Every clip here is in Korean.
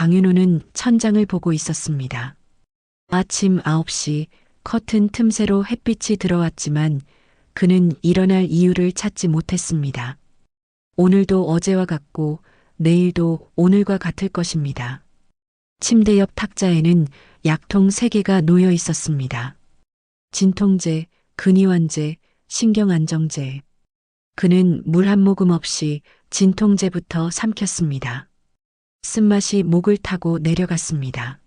강윤호는 천장을 보고 있었습니다. 아침 9시 커튼 틈새로 햇빛이 들어왔지만 그는 일어날 이유를 찾지 못했습니다. 오늘도 어제와 같고 내일도 오늘과 같을 것입니다. 침대 옆 탁자에는 약통 3개가 놓여 있었습니다. 진통제, 근이완제, 신경안정제. 그는 물 한 모금 없이 진통제부터 삼켰습니다. 쓴맛이 목을 타고 내려갔습니다.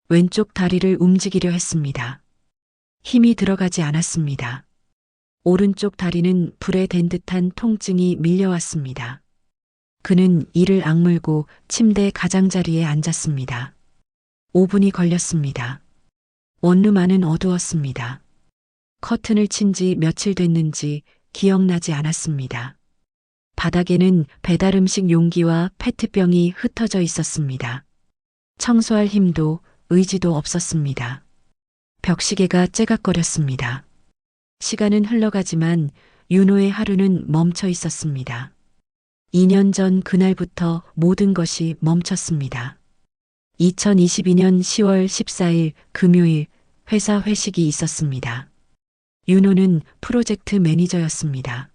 왼쪽 다리를 움직이려 했습니다. 힘이 들어가지 않았습니다. 오른쪽 다리는 불에 댄 듯한 통증이 밀려왔습니다. 그는 이를 악물고 침대 가장자리에 앉았습니다. 5분이 걸렸습니다. 원룸 안은 어두웠습니다. 커튼을 친 지 며칠 됐는지 기억나지 않았습니다. 바닥에는 배달음식 용기와 페트병이 흩어져 있었습니다. 청소할 힘도 의지도 없었습니다. 벽시계가 째각거렸습니다. 시간은 흘러가지만 윤호의 하루는 멈춰 있었습니다. 2년 전 그날부터 모든 것이 멈췄습니다. 2022년 10월 14일 금요일 회사 회식이 있었습니다. 윤호는 프로젝트 매니저였습니다.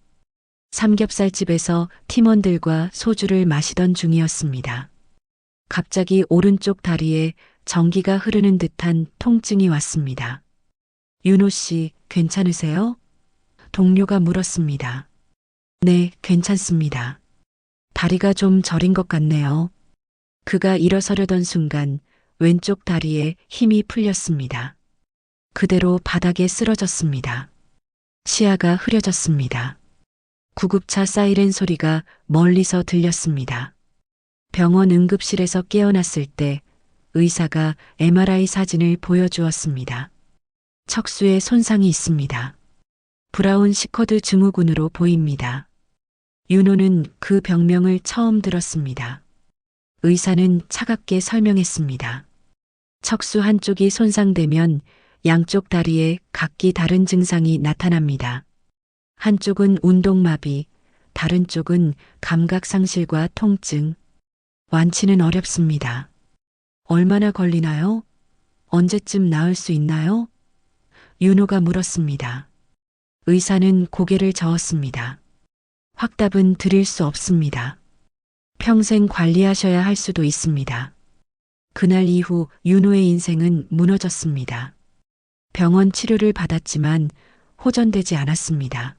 삼겹살집에서 팀원들과 소주를 마시던 중이었습니다. 갑자기 오른쪽 다리에 전기가 흐르는 듯한 통증이 왔습니다. 윤호 씨, 괜찮으세요? 동료가 물었습니다. 네, 괜찮습니다. 다리가 좀 저린 것 같네요. 그가 일어서려던 순간 왼쪽 다리에 힘이 풀렸습니다. 그대로 바닥에 쓰러졌습니다. 시야가 흐려졌습니다. 구급차 사이렌 소리가 멀리서 들렸습니다. 병원 응급실에서 깨어났을 때 의사가 MRI 사진을 보여주었습니다. 척수에 손상이 있습니다. 브라운 시커드 증후군으로 보입니다. 윤호는 그 병명을 처음 들었습니다. 의사는 차갑게 설명했습니다. 척수 한쪽이 손상되면 양쪽 다리에 각기 다른 증상이 나타납니다. 한쪽은 운동마비, 다른 쪽은 감각상실과 통증. 완치는 어렵습니다. 얼마나 걸리나요? 언제쯤 나을 수 있나요? 윤호가 물었습니다. 의사는 고개를 저었습니다. 확답은 드릴 수 없습니다. 평생 관리하셔야 할 수도 있습니다. 그날 이후 윤호의 인생은 무너졌습니다. 병원 치료를 받았지만 호전되지 않았습니다.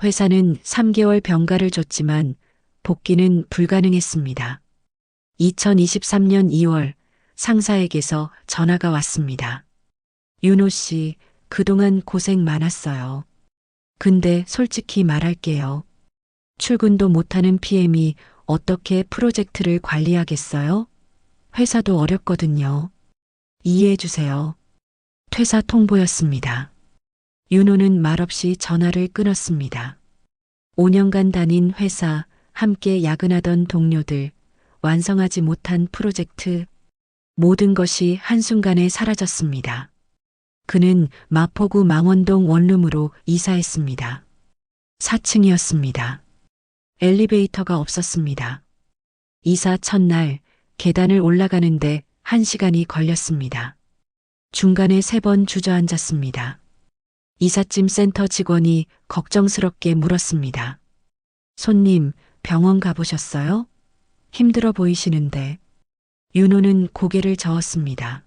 회사는 3개월 병가를 줬지만 복귀는 불가능했습니다. 2023년 2월 상사에게서 전화가 왔습니다. 윤호 씨, 그동안 고생 많았어요. 근데 솔직히 말할게요. 출근도 못하는 PM이 어떻게 프로젝트를 관리하겠어요? 회사도 어렵거든요. 이해해 주세요. 퇴사 통보였습니다. 윤호는 말없이 전화를 끊었습니다. 5년간 다닌 회사, 함께 야근하던 동료들, 완성하지 못한 프로젝트, 모든 것이 한순간에 사라졌습니다. 그는 마포구 망원동 원룸으로 이사했습니다. 4층이었습니다. 엘리베이터가 없었습니다. 이사 첫날 계단을 올라가는데 1시간이 걸렸습니다. 중간에 3번 주저앉았습니다. 이삿짐 센터 직원이 걱정스럽게 물었습니다. 손님, 병원 가보셨어요? 힘들어 보이시는데. 윤호는 고개를 저었습니다.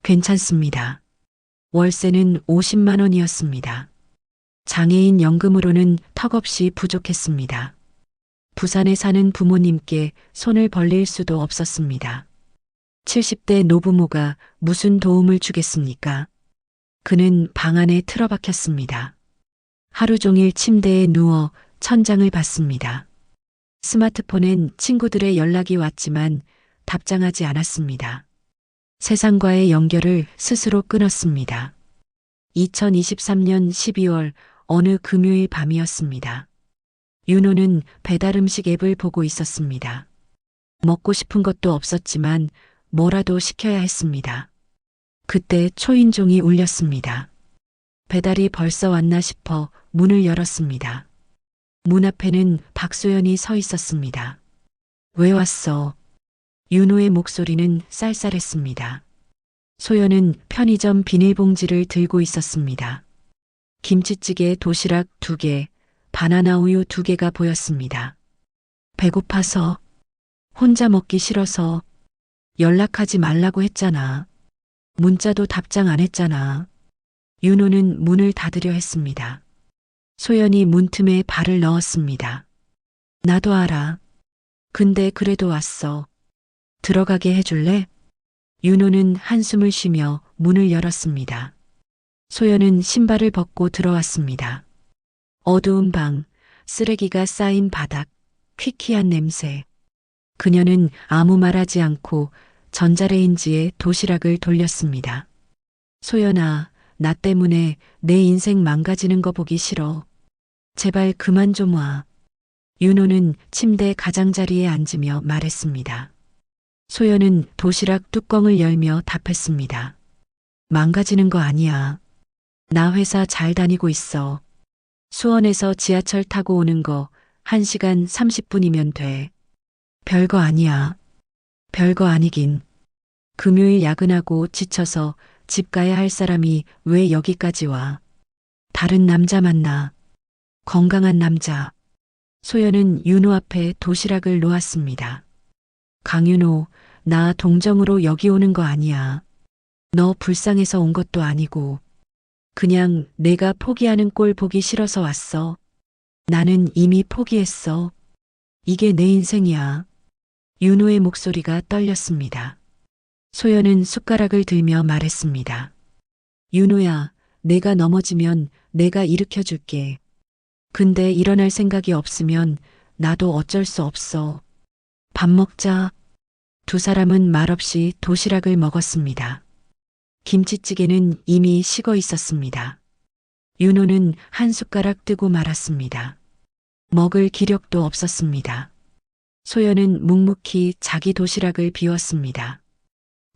괜찮습니다. 월세는 50만 원이었습니다. 장애인 연금으로는 턱없이 부족했습니다. 부산에 사는 부모님께 손을 벌릴 수도 없었습니다. 70대 노부모가 무슨 도움을 주겠습니까? 그는 방 안에 틀어박혔습니다. 하루 종일 침대에 누워 천장을 봤습니다. 스마트폰엔 친구들의 연락이 왔지만 답장하지 않았습니다. 세상과의 연결을 스스로 끊었습니다. 2023년 12월 어느 금요일 밤이었습니다. 윤호는 배달음식 앱을 보고 있었습니다. 먹고 싶은 것도 없었지만 뭐라도 시켜야 했습니다. 그때 초인종이 울렸습니다. 배달이 벌써 왔나 싶어 문을 열었습니다. 문 앞에는 박소연이 서 있었습니다. 왜 왔어? 윤호의 목소리는 쌀쌀했습니다. 소연은 편의점 비닐봉지를 들고 있었습니다. 김치찌개, 도시락 2개, 바나나 우유 2개가 보였습니다. 배고파서, 혼자 먹기 싫어서 연락하지 말라고 했잖아. 문자도 답장 안 했잖아. 윤호는 문을 닫으려 했습니다. 소연이 문틈에 발을 넣었습니다. 나도 알아. 근데 그래도 왔어. 들어가게 해줄래? 윤호는 한숨을 쉬며 문을 열었습니다. 소연은 신발을 벗고 들어왔습니다. 어두운 방, 쓰레기가 쌓인 바닥, 퀴퀴한 냄새. 그녀는 아무 말하지 않고 전자레인지에 도시락을 돌렸습니다. 소연아, 나 때문에 내 인생 망가지는 거 보기 싫어. 제발 그만 좀 와. 윤호는 침대 가장자리에 앉으며 말했습니다. 소연은 도시락 뚜껑을 열며 답했습니다. 망가지는 거 아니야. 나 회사 잘 다니고 있어. 수원에서 지하철 타고 오는 거 1시간 30분이면 돼. 별거 아니야. 별거 아니긴. 금요일 야근하고 지쳐서 집 가야 할 사람이 왜 여기까지 와. 다른 남자 만나. 건강한 남자. 소연은 윤호 앞에 도시락을 놓았습니다. 강윤호, 나 동정으로 여기 오는 거 아니야. 너 불쌍해서 온 것도 아니고. 그냥 내가 포기하는 꼴 보기 싫어서 왔어. 나는 이미 포기했어. 이게 내 인생이야. 윤호의 목소리가 떨렸습니다. 소연은 숟가락을 들며 말했습니다. 윤호야, 내가 넘어지면 내가 일으켜 줄게. 근데 일어날 생각이 없으면 나도 어쩔 수 없어. 밥 먹자. 두 사람은 말없이 도시락을 먹었습니다. 김치찌개는 이미 식어 있었습니다. 윤호는 한 숟가락 뜨고 말았습니다. 먹을 기력도 없었습니다. 소연은 묵묵히 자기 도시락을 비웠습니다.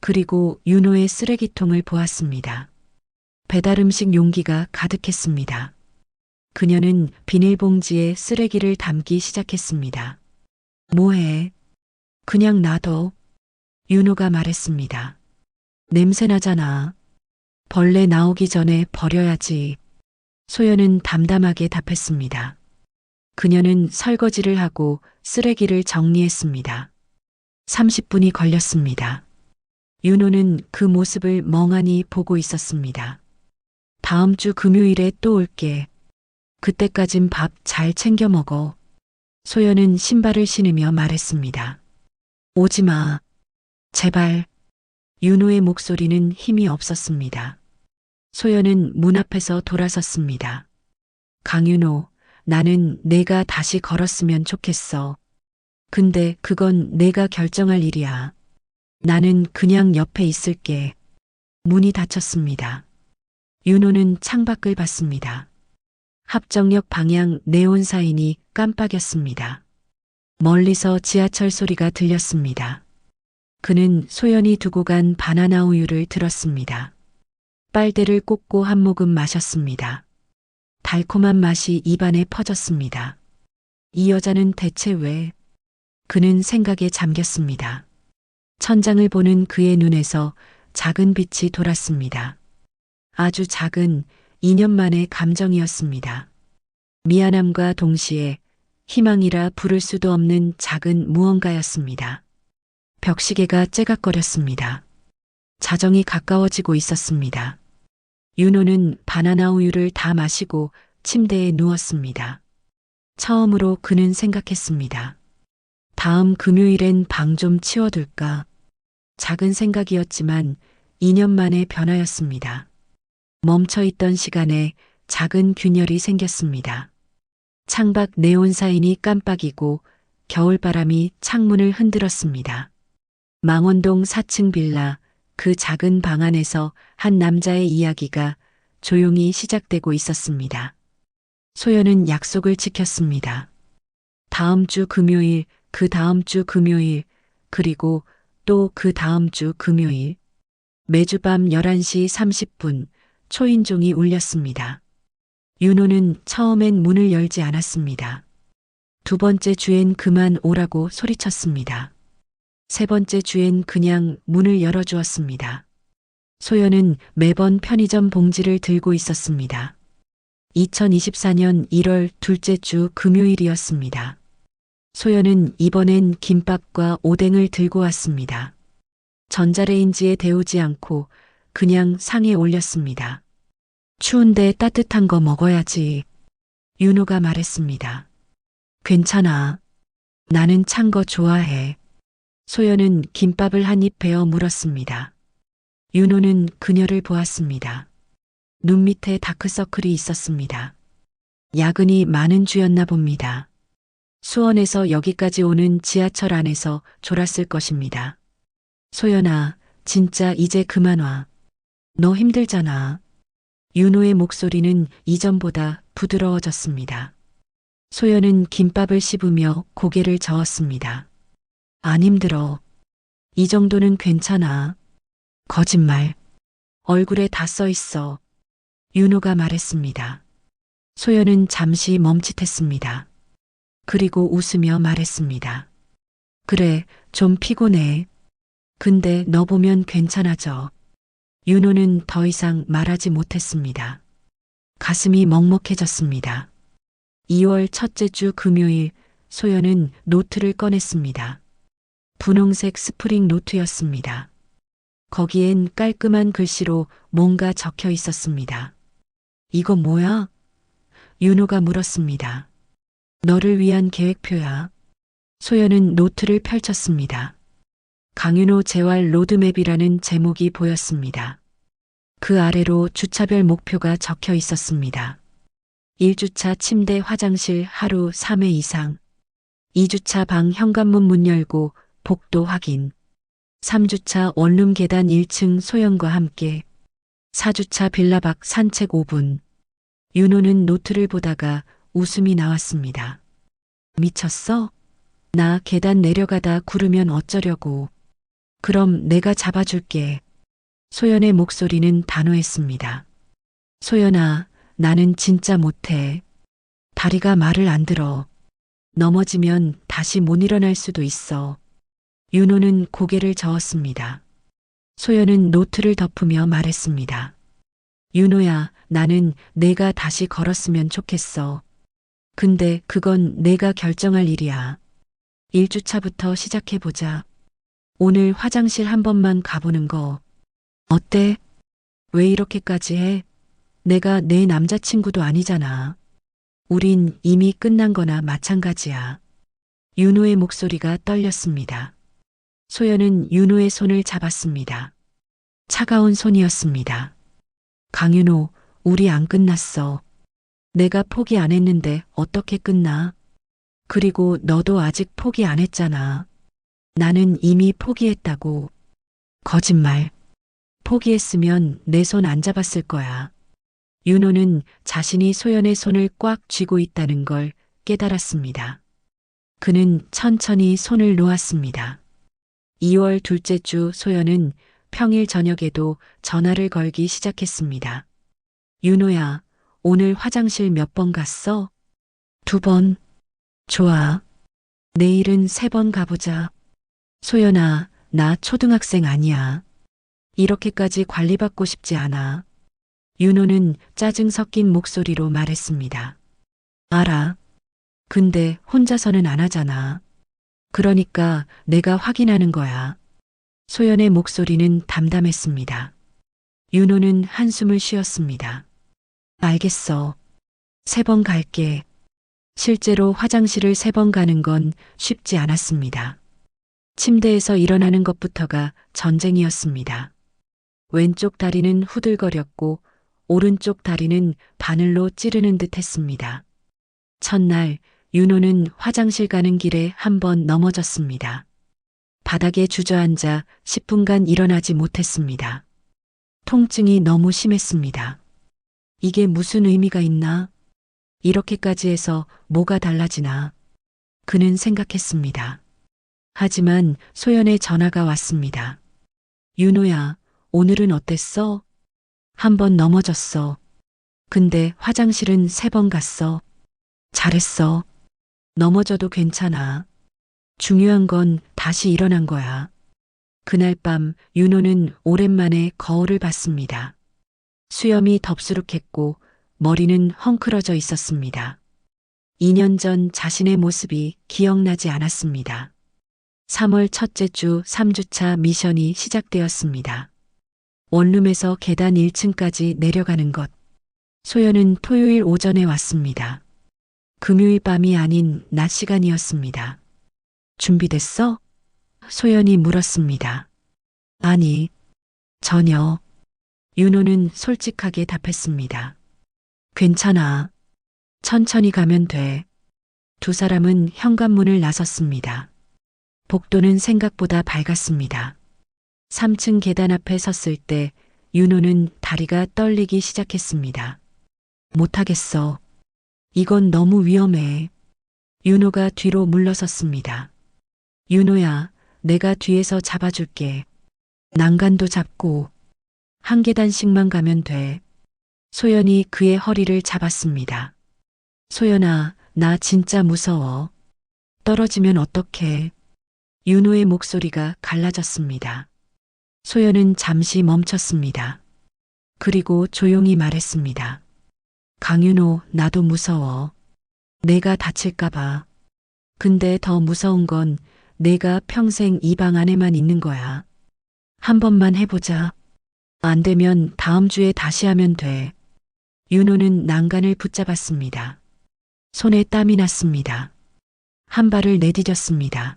그리고 윤호의 쓰레기통을 보았습니다. 배달음식 용기가 가득했습니다. 그녀는 비닐봉지에 쓰레기를 담기 시작했습니다. 뭐해? 그냥 놔둬. 윤호가 말했습니다. 냄새 나잖아. 벌레 나오기 전에 버려야지. 소연은 담담하게 답했습니다. 그녀는 설거지를 하고 쓰레기를 정리했습니다. 30분이 걸렸습니다. 윤호는 그 모습을 멍하니 보고 있었습니다. 다음 주 금요일에 또 올게. 그때까진 밥 잘 챙겨 먹어. 소연은 신발을 신으며 말했습니다. 오지 마. 제발. 윤호의 목소리는 힘이 없었습니다. 소연은 문 앞에서 돌아섰습니다. 강윤호, 나는 내가 다시 걸었으면 좋겠어. 근데 그건 내가 결정할 일이야. 나는 그냥 옆에 있을게. 문이 닫혔습니다. 윤호는 창밖을 봤습니다. 합정역 방향 네온 사인이 깜빡였습니다. 멀리서 지하철 소리가 들렸습니다. 그는 소연이 두고 간 바나나 우유를 들었습니다. 빨대를 꽂고 한 모금 마셨습니다. 달콤한 맛이 입안에 퍼졌습니다. 이 여자는 대체 왜? 그는 생각에 잠겼습니다. 천장을 보는 그의 눈에서 작은 빛이 돌았습니다. 아주 작은 2년 만의 감정이었습니다. 미안함과 동시에 희망이라 부를 수도 없는 작은 무언가였습니다. 벽시계가 째각거렸습니다. 자정이 가까워지고 있었습니다. 윤호는 바나나 우유를 다 마시고 침대에 누웠습니다. 처음으로 그는 생각했습니다. 다음 금요일엔 방 좀 치워둘까? 작은 생각이었지만 2년 만의 변화였습니다. 멈춰있던 시간에 작은 균열이 생겼습니다. 창밖 네온 사인이 깜빡이고 겨울바람이 창문을 흔들었습니다. 망원동 4층 빌라 그 작은 방 안에서 한 남자의 이야기가 조용히 시작되고 있었습니다. 소연은 약속을 지켰습니다. 다음 주 금요일, 그 다음 주 금요일, 그리고 또 그 다음 주 금요일. 매주 밤 11시 30분 초인종이 울렸습니다. 윤호는 처음엔 문을 열지 않았습니다. 두 번째 주엔 그만 오라고 소리쳤습니다. 세 번째 주엔 그냥 문을 열어주었습니다. 소연은 매번 편의점 봉지를 들고 있었습니다. 2024년 1월 둘째 주 금요일이었습니다. 소연은 이번엔 김밥과 오뎅을 들고 왔습니다. 전자레인지에 데우지 않고 그냥 상에 올렸습니다. 추운데 따뜻한 거 먹어야지. 윤호가 말했습니다. 괜찮아. 나는 찬 거 좋아해. 소연은 김밥을 한 입 베어 물었습니다. 윤호는 그녀를 보았습니다. 눈 밑에 다크서클이 있었습니다. 야근이 많은 주였나 봅니다. 수원에서 여기까지 오는 지하철 안에서 졸았을 것입니다. 소연아, 진짜 이제 그만 와. 너 힘들잖아. 윤호의 목소리는 이전보다 부드러워졌습니다. 소연은 김밥을 씹으며 고개를 저었습니다. 안 힘들어. 이 정도는 괜찮아. 거짓말. 얼굴에 다 써 있어. 윤호가 말했습니다. 소연은 잠시 멈칫했습니다. 그리고 웃으며 말했습니다. 그래, 좀 피곤해. 근데 너 보면 괜찮아져. 윤호는 더 이상 말하지 못했습니다. 가슴이 먹먹해졌습니다. 2월 첫째 주 금요일 소연은 노트를 꺼냈습니다. 분홍색 스프링 노트였습니다. 거기엔 깔끔한 글씨로 뭔가 적혀 있었습니다. 이거 뭐야? 윤호가 물었습니다. 너를 위한 계획표야. 소연은 노트를 펼쳤습니다. 강윤호 재활 로드맵이라는 제목이 보였습니다. 그 아래로 주차별 목표가 적혀 있었습니다. 1주차 침대 화장실 하루 3회 이상. 2주차 방 현관문 문 열고 복도 확인. 3주차 원룸 계단 1층 소연과 함께. 4주차 빌라 밖 산책 5분. 윤호는 노트를 보다가 웃음이 나왔습니다. 미쳤어? 나 계단 내려가다 구르면 어쩌려고. 그럼 내가 잡아줄게. 소연의 목소리는 단호했습니다. 소연아, 나는 진짜 못해. 다리가 말을 안 들어. 넘어지면 다시 못 일어날 수도 있어. 윤호는 고개를 저었습니다. 소연은 노트를 덮으며 말했습니다. 윤호야, 나는 내가 다시 걸었으면 좋겠어. 근데 그건 내가 결정할 일이야. 1주차부터 시작해보자. 오늘 화장실 한 번만 가보는 거. 어때? 왜 이렇게까지 해? 내가 내 남자친구도 아니잖아. 우린 이미 끝난 거나 마찬가지야. 윤호의 목소리가 떨렸습니다. 소연은 윤호의 손을 잡았습니다. 차가운 손이었습니다. 강윤호, 우리 안 끝났어. 내가 포기 안 했는데 어떻게 끝나? 그리고 너도 아직 포기 안 했잖아. 나는 이미 포기했다고. 거짓말. 포기했으면 내 손 안 잡았을 거야. 윤호는 자신이 소연의 손을 꽉 쥐고 있다는 걸 깨달았습니다. 그는 천천히 손을 놓았습니다. 2월 둘째 주 소연은 평일 저녁에도 전화를 걸기 시작했습니다. 윤호야, 오늘 화장실 몇 번 갔어? 2번. 좋아. 내일은 3번 가보자. 소연아, 나 초등학생 아니야. 이렇게까지 관리받고 싶지 않아. 윤호는 짜증 섞인 목소리로 말했습니다. 알아. 근데 혼자서는 안 하잖아. 그러니까 내가 확인하는 거야. 소연의 목소리는 담담했습니다. 윤호는 한숨을 쉬었습니다. 알겠어. 3번 갈게. 실제로 화장실을 3번 가는 건 쉽지 않았습니다. 침대에서 일어나는 것부터가 전쟁이었습니다. 왼쪽 다리는 후들거렸고 오른쪽 다리는 바늘로 찌르는 듯 했습니다. 첫날 윤호는 화장실 가는 길에 한 번 넘어졌습니다. 바닥에 주저앉아 10분간 일어나지 못했습니다. 통증이 너무 심했습니다. 이게 무슨 의미가 있나? 이렇게까지 해서 뭐가 달라지나? 그는 생각했습니다. 하지만 소연의 전화가 왔습니다. 윤호야, 오늘은 어땠어? 한 번 넘어졌어. 근데 화장실은 3번 갔어. 잘했어. 넘어져도 괜찮아. 중요한 건 다시 일어난 거야. 그날 밤 윤호는 오랜만에 거울을 봤습니다. 수염이 덥수룩했고 머리는 헝클어져 있었습니다. 2년 전 자신의 모습이 기억나지 않았습니다. 3월 첫째 주 3주차 미션이 시작되었습니다. 원룸에서 계단 1층까지 내려가는 것. 소연은 토요일 오전에 왔습니다. 금요일 밤이 아닌 낮 시간이었습니다. 준비됐어? 소연이 물었습니다. 아니, 전혀. 윤호는 솔직하게 답했습니다. 괜찮아. 천천히 가면 돼. 두 사람은 현관문을 나섰습니다. 복도는 생각보다 밝았습니다. 3층 계단 앞에 섰을 때 윤호는 다리가 떨리기 시작했습니다. 못하겠어. 이건 너무 위험해. 윤호가 뒤로 물러섰습니다. 윤호야, 내가 뒤에서 잡아줄게. 난간도 잡고 한 계단씩만 가면 돼. 소연이 그의 허리를 잡았습니다. 소연아, 나 진짜 무서워. 떨어지면 어떡해. 윤호의 목소리가 갈라졌습니다. 소연은 잠시 멈췄습니다. 그리고 조용히 말했습니다. 강윤호, 나도 무서워. 내가 다칠까봐. 근데 더 무서운 건 내가 평생 이 방 안에만 있는 거야. 한 번만 해보자. 안 되면 다음 주에 다시 하면 돼. 윤호는 난간을 붙잡았습니다. 손에 땀이 났습니다. 한 발을 내디뎠습니다.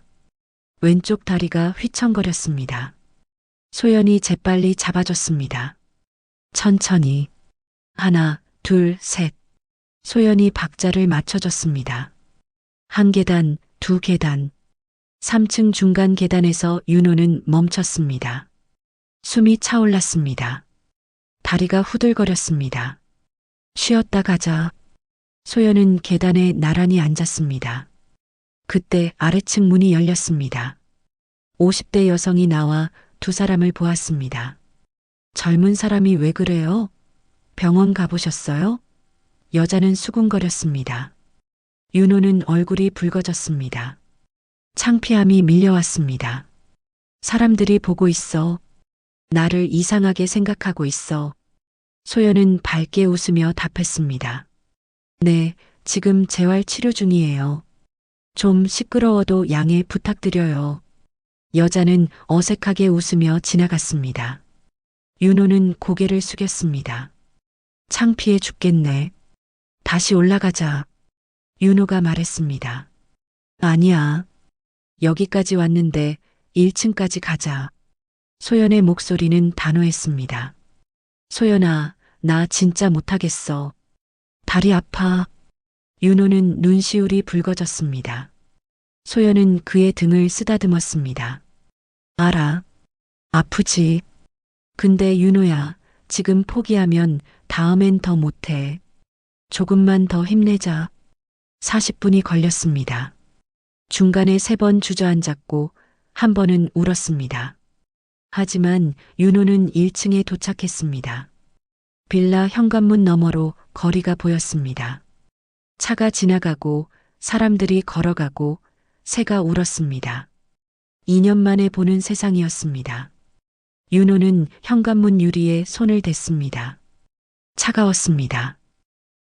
왼쪽 다리가 휘청거렸습니다. 소연이 재빨리 잡아줬습니다. 천천히. 하나, 둘, 셋. 소연이 박자를 맞춰줬습니다. 한 계단, 두 계단. 3층 중간 계단에서 윤호는 멈췄습니다. 숨이 차올랐습니다. 다리가 후들거렸습니다. 쉬었다 가자. 소연은 계단에 나란히 앉았습니다. 그때 아래층 문이 열렸습니다. 50대 여성이 나와 두 사람을 보았습니다. 젊은 사람이 왜 그래요? 병원 가보셨어요? 여자는 수군거렸습니다. 윤호는 얼굴이 붉어졌습니다. 창피함이 밀려왔습니다. 사람들이 보고 있어. 나를 이상하게 생각하고 있어. 소연은 밝게 웃으며 답했습니다. 네, 지금 재활 치료 중이에요. 좀 시끄러워도 양해 부탁드려요. 여자는 어색하게 웃으며 지나갔습니다. 윤호는 고개를 숙였습니다. 창피해 죽겠네. 다시 올라가자. 윤호가 말했습니다. 아니야. 여기까지 왔는데 1층까지 가자. 소연의 목소리는 단호했습니다. 소연아, 나 진짜 못하겠어. 다리 아파. 윤호는 눈시울이 붉어졌습니다. 소연은 그의 등을 쓰다듬었습니다. 알아. 아프지. 근데 윤호야, 지금 포기하면 다음엔 더 못해. 조금만 더 힘내자. 40분이 걸렸습니다. 중간에 3번 주저앉았고 한 번은 울었습니다. 하지만 윤호는 1층에 도착했습니다. 빌라 현관문 너머로 거리가 보였습니다. 차가 지나가고 사람들이 걸어가고 새가 울었습니다. 2년 만에 보는 세상이었습니다. 윤호는 현관문 유리에 손을 댔습니다. 차가웠습니다.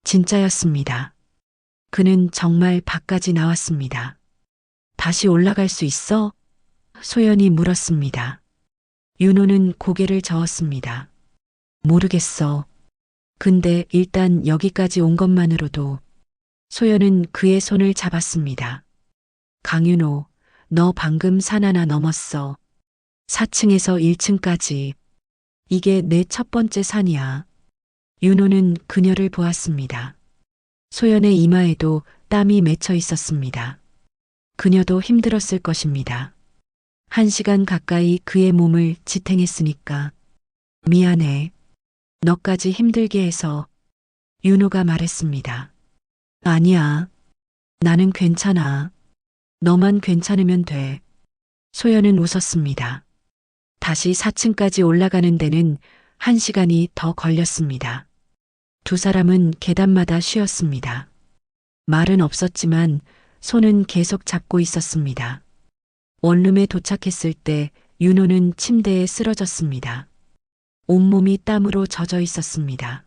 진짜였습니다. 그는 정말 밖까지 나왔습니다. 다시 올라갈 수 있어? 소연이 물었습니다. 윤호는 고개를 저었습니다. 모르겠어. 근데 일단 여기까지 온 것만으로도. 소연은 그의 손을 잡았습니다. 강윤호, 너 방금 산 하나 넘었어. 4층에서 1층까지. 이게 내 첫 번째 산이야. 윤호는 그녀를 보았습니다. 소연의 이마에도 땀이 맺혀 있었습니다. 그녀도 힘들었을 것입니다. 1시간 가까이 그의 몸을 지탱했으니까. 미안해. 너까지 힘들게 해서. 윤호가 말했습니다. 아니야. 나는 괜찮아. 너만 괜찮으면 돼. 소연은 웃었습니다. 다시 4층까지 올라가는 데는 1시간이 더 걸렸습니다. 두 사람은 계단마다 쉬었습니다. 말은 없었지만 손은 계속 잡고 있었습니다. 원룸에 도착했을 때 윤호는 침대에 쓰러졌습니다. 온몸이 땀으로 젖어 있었습니다.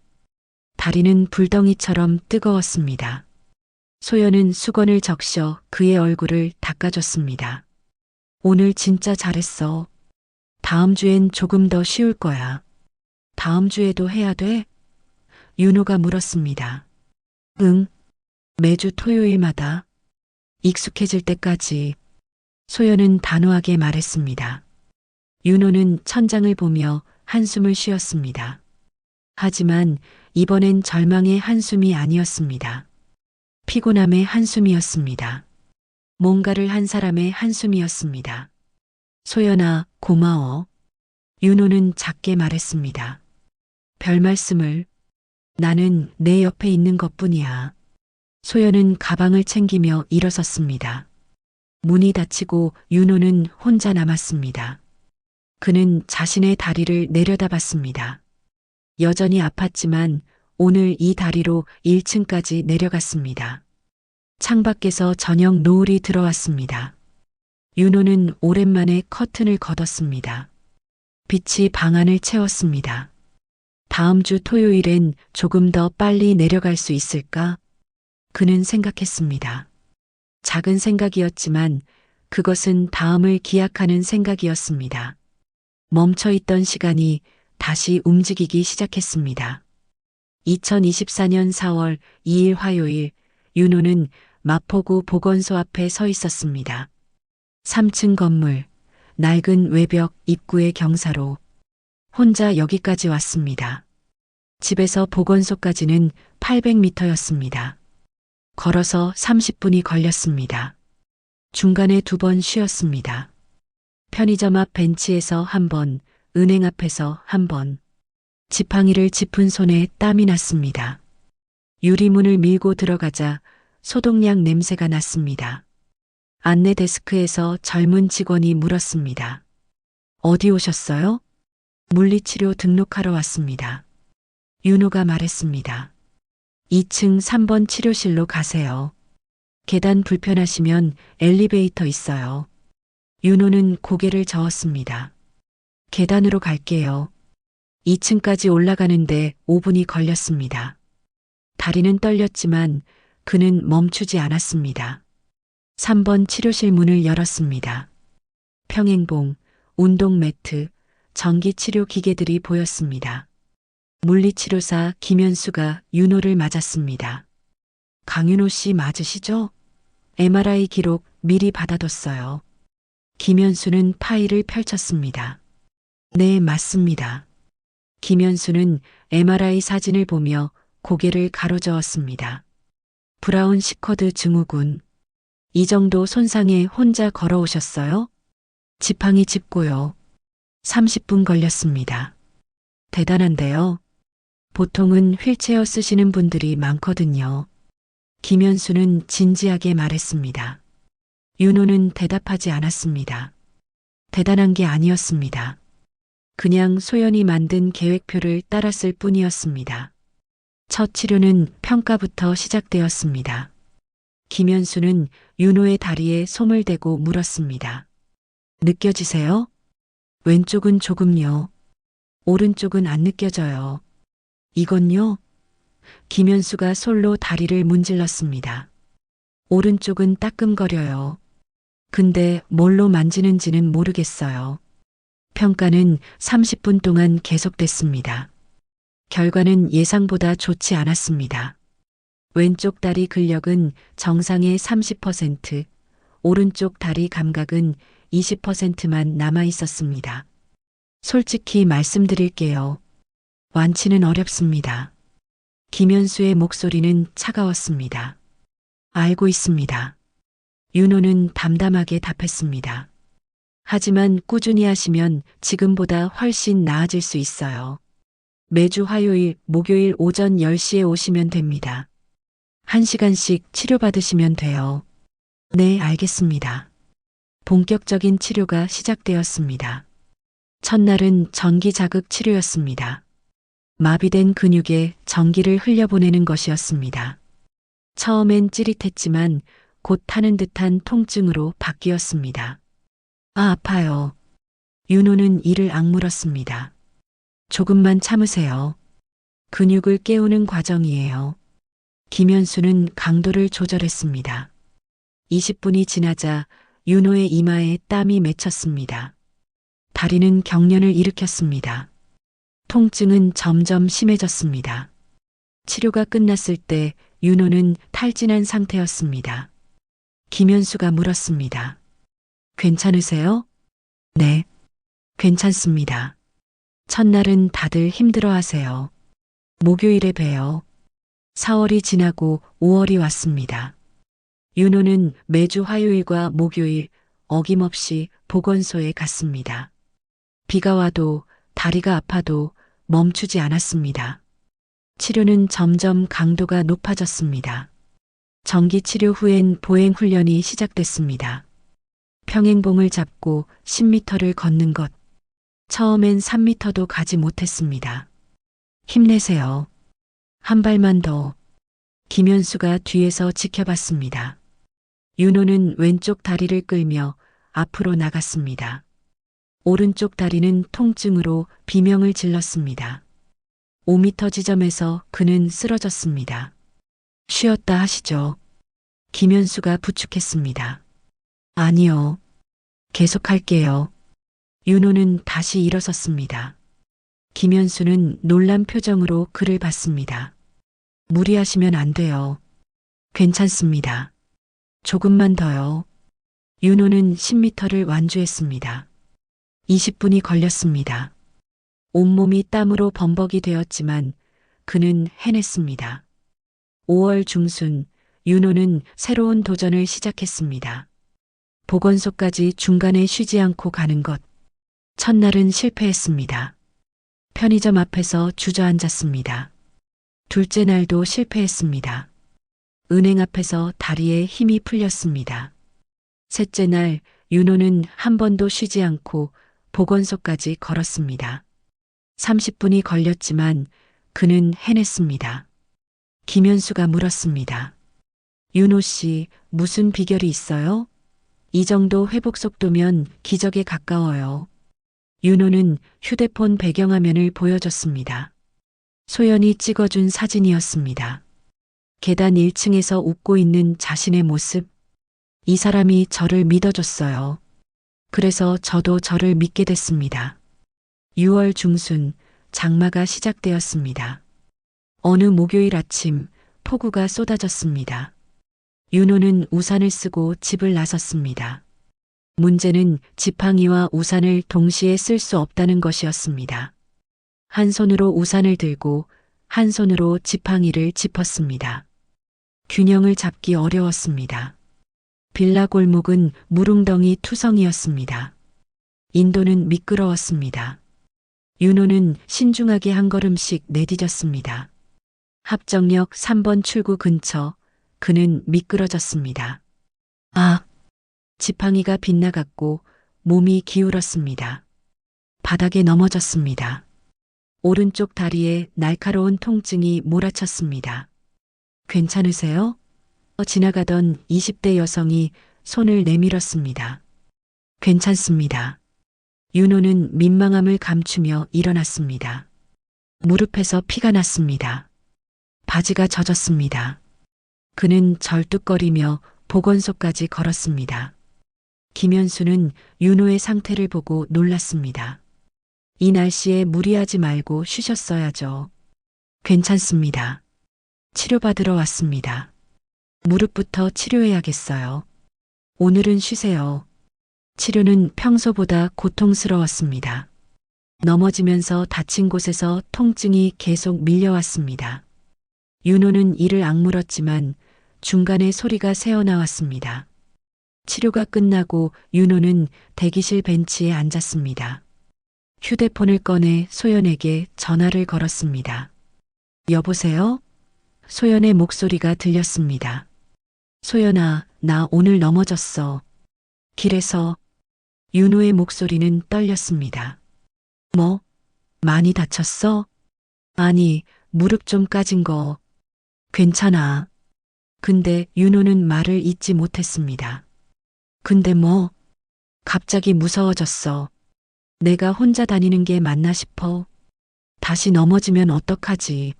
다리는 불덩이처럼 뜨거웠습니다. 소연은 수건을 적셔 그의 얼굴을 닦아줬습니다. 오늘 진짜 잘했어. 다음 주엔 조금 더 쉬울 거야. 다음 주에도 해야 돼? 윤호가 물었습니다. 응. 매주 토요일마다 익숙해질 때까지. 소연은 단호하게 말했습니다. 윤호는 천장을 보며 한숨을 쉬었습니다. 하지만 이번엔 절망의 한숨이 아니었습니다. 피곤함의 한숨이었습니다. 뭔가를 한 사람의 한숨이었습니다. 소연아, 고마워. 윤호는 작게 말했습니다. 별 말씀을. 나는 내 옆에 있는 것뿐이야. 소연은 가방을 챙기며 일어섰습니다. 문이 닫히고 윤호는 혼자 남았습니다. 그는 자신의 다리를 내려다봤습니다. 여전히 아팠지만 오늘 이 다리로 1층까지 내려갔습니다. 창밖에서 저녁 노을이 들어왔습니다. 윤호는 오랜만에 커튼을 걷었습니다. 빛이 방 안을 채웠습니다. 다음 주 토요일엔 조금 더 빨리 내려갈 수 있을까? 그는 생각했습니다. 작은 생각이었지만 그것은 다음을 기약하는 생각이었습니다. 멈춰있던 시간이 다시 움직이기 시작했습니다. 2024년 4월 2일 화요일, 윤호는 마포구 보건소 앞에 서 있었습니다. 3층 건물, 낡은 외벽 입구의 경사로 혼자 여기까지 왔습니다. 집에서 보건소까지는 800m였습니다. 걸어서 30분이 걸렸습니다. 중간에 2번 쉬었습니다. 편의점 앞 벤치에서 1번, 은행 앞에서 1번. 지팡이를 짚은 손에 땀이 났습니다. 유리문을 밀고 들어가자 소독약 냄새가 났습니다. 안내 데스크에서 젊은 직원이 물었습니다. 어디 오셨어요? 물리치료 등록하러 왔습니다. 윤호가 말했습니다. 2층 3번 치료실로 가세요. 계단 불편하시면 엘리베이터 있어요. 윤호는 고개를 저었습니다. 계단으로 갈게요. 2층까지 올라가는데 5분이 걸렸습니다. 다리는 떨렸지만 그는 멈추지 않았습니다. 3번 치료실 문을 열었습니다. 평행봉, 운동 매트, 전기치료 기계들이 보였습니다. 물리치료사 김현수가 윤호를 맞았습니다. 강윤호 씨 맞으시죠? MRI 기록 미리 받아뒀어요. 김현수는 파일을 펼쳤습니다. 네, 맞습니다. 김현수는 MRI 사진을 보며 고개를 가로저었습니다. 브라운 시커드 증후군. 이 정도 손상에 혼자 걸어오셨어요? 지팡이 짚고요. 30분 걸렸습니다. 대단한데요. 보통은 휠체어 쓰시는 분들이 많거든요. 김현수는 진지하게 말했습니다. 윤호는 대답하지 않았습니다. 대단한 게 아니었습니다. 그냥 소연이 만든 계획표를 따랐을 뿐이었습니다. 첫 치료는 평가부터 시작되었습니다. 김현수는 윤호의 다리에 솜을 대고 물었습니다. 느껴지세요? 왼쪽은 조금요. 오른쪽은 안 느껴져요. 이건요? 김현수가 솔로 다리를 문질렀습니다. 오른쪽은 따끔거려요. 근데 뭘로 만지는지는 모르겠어요. 평가는 30분 동안 계속됐습니다. 결과는 예상보다 좋지 않았습니다. 왼쪽 다리 근력은 정상의 30%, 오른쪽 다리 감각은 20%만 남아 있었습니다. 솔직히 말씀드릴게요. 완치는 어렵습니다. 김현수의 목소리는 차가웠습니다. 알고 있습니다. 윤호는 담담하게 답했습니다. 하지만 꾸준히 하시면 지금보다 훨씬 나아질 수 있어요. 매주 화요일, 목요일 오전 10시에 오시면 됩니다. 1시간씩 치료받으시면 돼요. 네, 알겠습니다. 본격적인 치료가 시작되었습니다. 첫날은 전기 자극 치료였습니다. 마비된 근육에 전기를 흘려보내는 것이었습니다. 처음엔 찌릿했지만 곧 타는 듯한 통증으로 바뀌었습니다. 아, 아파요. 윤호는 이를 악물었습니다. 조금만 참으세요. 근육을 깨우는 과정이에요. 김현수는 강도를 조절했습니다. 20분이 지나자 윤호의 이마에 땀이 맺혔습니다. 다리는 경련을 일으켰습니다. 통증은 점점 심해졌습니다. 치료가 끝났을 때 윤호는 탈진한 상태였습니다. 김현수가 물었습니다. 괜찮으세요? 네, 괜찮습니다. 첫날은 다들 힘들어 하세요. 목요일에 봬요. 4월이 지나고 5월이 왔습니다. 윤호는 매주 화요일과 목요일 어김없이 보건소에 갔습니다. 비가 와도 다리가 아파도 멈추지 않았습니다. 치료는 점점 강도가 높아졌습니다. 정기 치료 후엔 보행 훈련이 시작됐습니다. 평행봉을 잡고 10m를 걷는 것. 처음엔 3m도 가지 못했습니다. 힘내세요. 한 발만 더. 김현수가 뒤에서 지켜봤습니다. 윤호는 왼쪽 다리를 끌며 앞으로 나갔습니다. 오른쪽 다리는 통증으로 비명을 질렀습니다. 5m 지점에서 그는 쓰러졌습니다. 쉬었다 하시죠. 김현수가 부축했습니다. 아니요. 계속할게요. 윤호는 다시 일어섰습니다. 김현수는 놀란 표정으로 그를 봤습니다. 무리하시면 안 돼요. 괜찮습니다. 조금만 더요. 윤호는 10m를 완주했습니다. 20분이 걸렸습니다. 온몸이 땀으로 범벅이 되었지만 그는 해냈습니다. 5월 중순 윤호는 새로운 도전을 시작했습니다. 보건소까지 중간에 쉬지 않고 가는 것. 첫날은 실패했습니다. 편의점 앞에서 주저앉았습니다. 둘째 날도 실패했습니다. 은행 앞에서 다리에 힘이 풀렸습니다. 셋째 날 윤호는 한 번도 쉬지 않고 보건소까지 걸었습니다. 30분이 걸렸지만 그는 해냈습니다. 김현수가 물었습니다. 윤호 씨, 무슨 비결이 있어요? 이 정도 회복 속도면 기적에 가까워요. 윤호는 휴대폰 배경화면을 보여줬습니다. 소연이 찍어준 사진이었습니다. 계단 1층에서 웃고 있는 자신의 모습. 이 사람이 저를 믿어줬어요. 그래서 저도 저를 믿게 됐습니다. 6월 중순 장마가 시작되었습니다. 어느 목요일 아침 폭우가 쏟아졌습니다. 윤호는 우산을 쓰고 집을 나섰습니다. 문제는 지팡이와 우산을 동시에 쓸 수 없다는 것이었습니다. 한 손으로 우산을 들고 한 손으로 지팡이를 짚었습니다. 균형을 잡기 어려웠습니다. 빌라 골목은 무릉덩이 투성이었습니다. 인도는 미끄러웠습니다. 윤호는 신중하게 한 걸음씩 내디뎠습니다. 합정역 3번 출구 근처 그는 미끄러졌습니다. 아! 지팡이가 빗나갔고 몸이 기울었습니다. 바닥에 넘어졌습니다. 오른쪽 다리에 날카로운 통증이 몰아쳤습니다. 괜찮으세요? 지나가던 20대 여성이 손을 내밀었습니다. 괜찮습니다. 윤호는 민망함을 감추며 일어났습니다. 무릎에서 피가 났습니다. 바지가 젖었습니다. 그는 절뚝거리며 보건소까지 걸었습니다. 김현수는 윤호의 상태를 보고 놀랐습니다. 이 날씨에 무리하지 말고 쉬셨어야죠. 괜찮습니다. 치료받으러 왔습니다. 무릎부터 치료해야겠어요. 오늘은 쉬세요. 치료는 평소보다 고통스러웠습니다. 넘어지면서 다친 곳에서 통증이 계속 밀려왔습니다. 윤호는 이를 악물었지만 중간에 소리가 새어나왔습니다. 치료가 끝나고 윤호는 대기실 벤치에 앉았습니다. 휴대폰을 꺼내 소연에게 전화를 걸었습니다. 여보세요? 소연의 목소리가 들렸습니다. 소연아, 나 오늘 넘어졌어. 길에서. 윤호의 목소리는 떨렸습니다. 뭐? 많이 다쳤어? 아니, 무릎 좀 까진 거. 괜찮아. 근데 윤호는 말을 잇지 못했습니다. 근데 뭐? 갑자기 무서워졌어. 내가 혼자 다니는 게 맞나 싶어. 다시 넘어지면 어떡하지?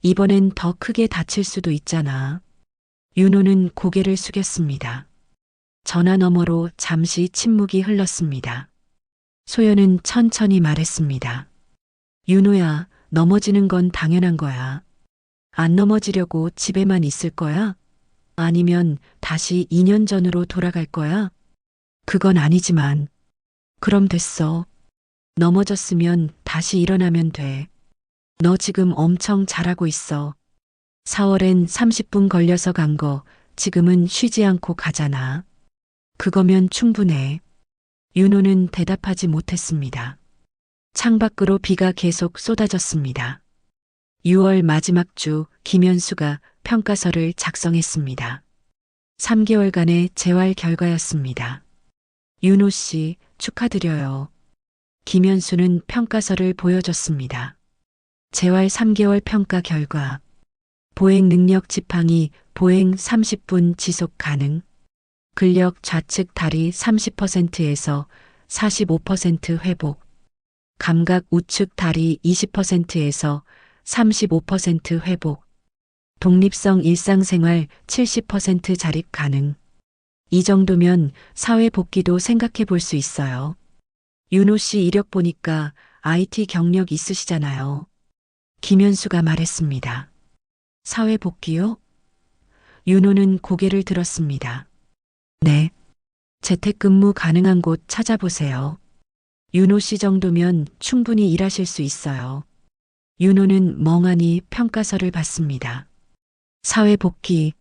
이번엔 더 크게 다칠 수도 있잖아. 윤호는 고개를 숙였습니다. 전화 너머로 잠시 침묵이 흘렀습니다. 소연은 천천히 말했습니다. 윤호야, 넘어지는 건 당연한 거야. 안 넘어지려고 집에만 있을 거야? 아니면 다시 2년 전으로 돌아갈 거야? 그건 아니지만. 그럼 됐어. 넘어졌으면 다시 일어나면 돼. 너 지금 엄청 잘하고 있어. 4월엔 30분 걸려서 간 거 지금은 쉬지 않고 가잖아. 그거면 충분해. 윤호는 대답하지 못했습니다. 창밖으로 비가 계속 쏟아졌습니다. 6월 마지막 주 김현수가 평가서를 작성했습니다. 3개월간의 재활 결과였습니다. 윤호 씨, 축하드려요. 김현수는 평가서를 보여줬습니다. 재활 3개월 평가 결과. 보행 능력 지팡이 보행 30분 지속 가능. 근력 좌측 다리 30%에서 45% 회복. 감각 우측 다리 20%에서 35% 회복. 독립성 일상생활 70% 자립 가능. 이 정도면 사회 복귀도 생각해 볼 수 있어요. 윤호 씨 이력 보니까 IT 경력 있으시잖아요. 김현수가 말했습니다. 사회 복귀요? 윤호는 고개를 들었습니다. 네. 재택근무 가능한 곳 찾아보세요. 윤호 씨 정도면 충분히 일하실 수 있어요. 윤호는 멍하니 평가서를 봤습니다. 사회 복귀.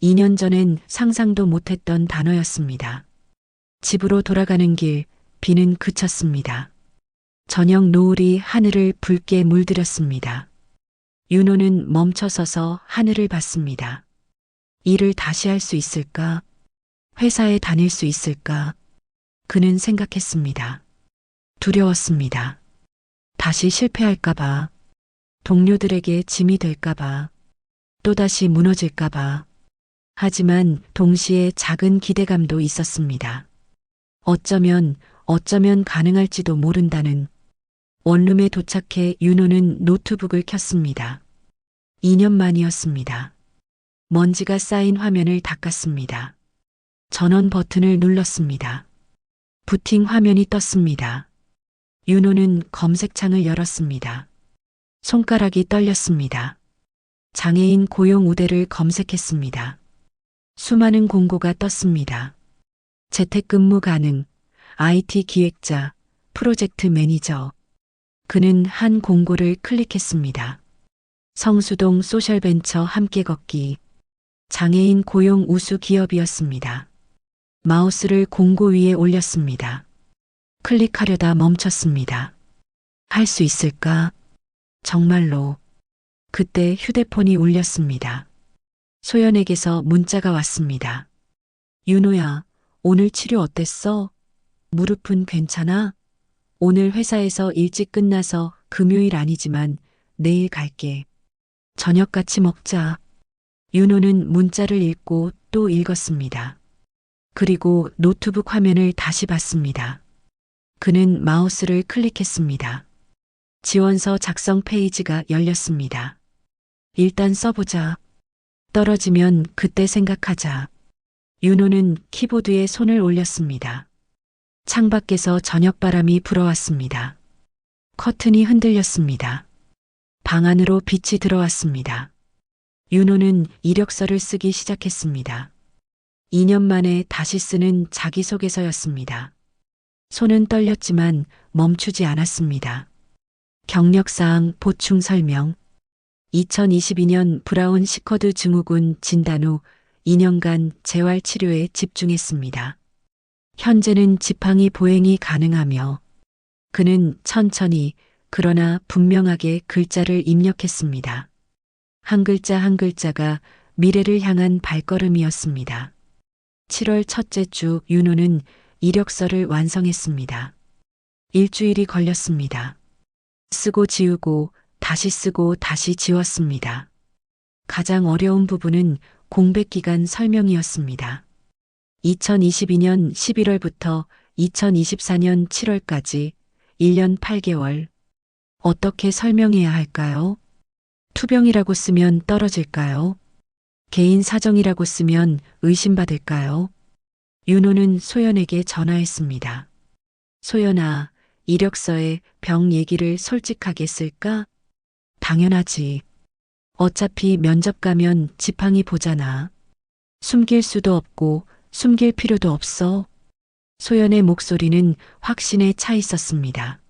2년 전엔 상상도 못했던 단어였습니다. 집으로 돌아가는 길, 비는 그쳤습니다. 저녁 노을이 하늘을 붉게 물들였습니다. 윤호는 멈춰서서 하늘을 봤습니다. 일을 다시 할 수 있을까? 회사에 다닐 수 있을까? 그는 생각했습니다. 두려웠습니다. 다시 실패할까봐, 동료들에게 짐이 될까봐, 또다시 무너질까봐. 하지만 동시에 작은 기대감도 있었습니다. 어쩌면 가능할지도 모른다는. 원룸에 도착해 윤호는 노트북을 켰습니다. 2년 만이었습니다. 먼지가 쌓인 화면을 닦았습니다. 전원 버튼을 눌렀습니다. 부팅 화면이 떴습니다. 윤호는 검색창을 열었습니다. 손가락이 떨렸습니다. 장애인 고용 우대를 검색했습니다. 수많은 공고가 떴습니다. 재택근무 가능, IT 기획자, 프로젝트 매니저. 그는 한 공고를 클릭했습니다. 성수동 소셜벤처 함께 걷기. 장애인 고용 우수 기업이었습니다. 마우스를 공고 위에 올렸습니다. 클릭하려다 멈췄습니다. 할 수 있을까? 정말로. 그때 휴대폰이 울렸습니다. 소연에게서 문자가 왔습니다. 윤호야, 오늘 치료 어땠어? 무릎은 괜찮아? 오늘 회사에서 일찍 끝나서 금요일 아니지만 내일 갈게. 저녁 같이 먹자. 윤호는 문자를 읽고 또 읽었습니다. 그리고 노트북 화면을 다시 봤습니다. 그는 마우스를 클릭했습니다. 지원서 작성 페이지가 열렸습니다. 일단 써보자. 떨어지면 그때 생각하자. 윤호는 키보드에 손을 올렸습니다. 창밖에서 저녁바람이 불어왔습니다. 커튼이 흔들렸습니다. 방 안으로 빛이 들어왔습니다. 윤호는 이력서를 쓰기 시작했습니다. 2년 만에 다시 쓰는 자기소개서였습니다. 손은 떨렸지만 멈추지 않았습니다. 경력사항 보충 설명. 2022년 브라운 시커드 증후군 진단 후 2년간 재활치료에 집중했습니다. 현재는 지팡이 보행이 가능하며 그는 천천히 그러나 분명하게 글자를 입력했습니다. 한 글자 한 글자가 미래를 향한 발걸음이었습니다. 7월 첫째 주 윤호는 이력서를 완성했습니다. 일주일이 걸렸습니다. 쓰고 지우고 다시 쓰고 다시 지웠습니다. 가장 어려운 부분은 공백 기간 설명이었습니다. 2022년 11월부터 2024년 7월까지 1년 8개월. 어떻게 설명해야 할까요? 투병이라고 쓰면 떨어질까요? 개인 사정이라고 쓰면 의심받을까요? 윤호는 소연에게 전화했습니다. 소연아, 이력서에 병 얘기를 솔직하게 쓸까? 당연하지. 어차피 면접 가면 지팡이 보잖아. 숨길 수도 없고 숨길 필요도 없어. 소연의 목소리는 확신에 차 있었습니다.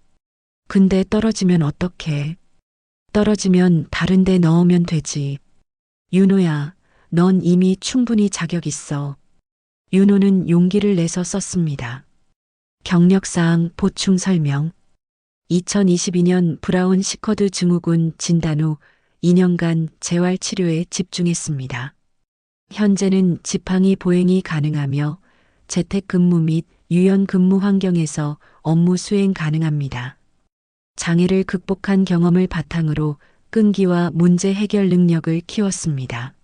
근데 떨어지면 어떡해? 떨어지면 다른 데 넣으면 되지. 윤호야, 넌 이미 충분히 자격 있어. 윤호는 용기를 내서 썼습니다. 경력사항 보충 설명. 2022년 브라운 시커드 증후군 진단 후 2년간 재활 치료에 집중했습니다. 현재는 지팡이 보행이 가능하며 재택근무 및 유연 근무 환경에서 업무 수행 가능합니다. 장애를 극복한 경험을 바탕으로 끈기와 문제 해결 능력을 키웠습니다.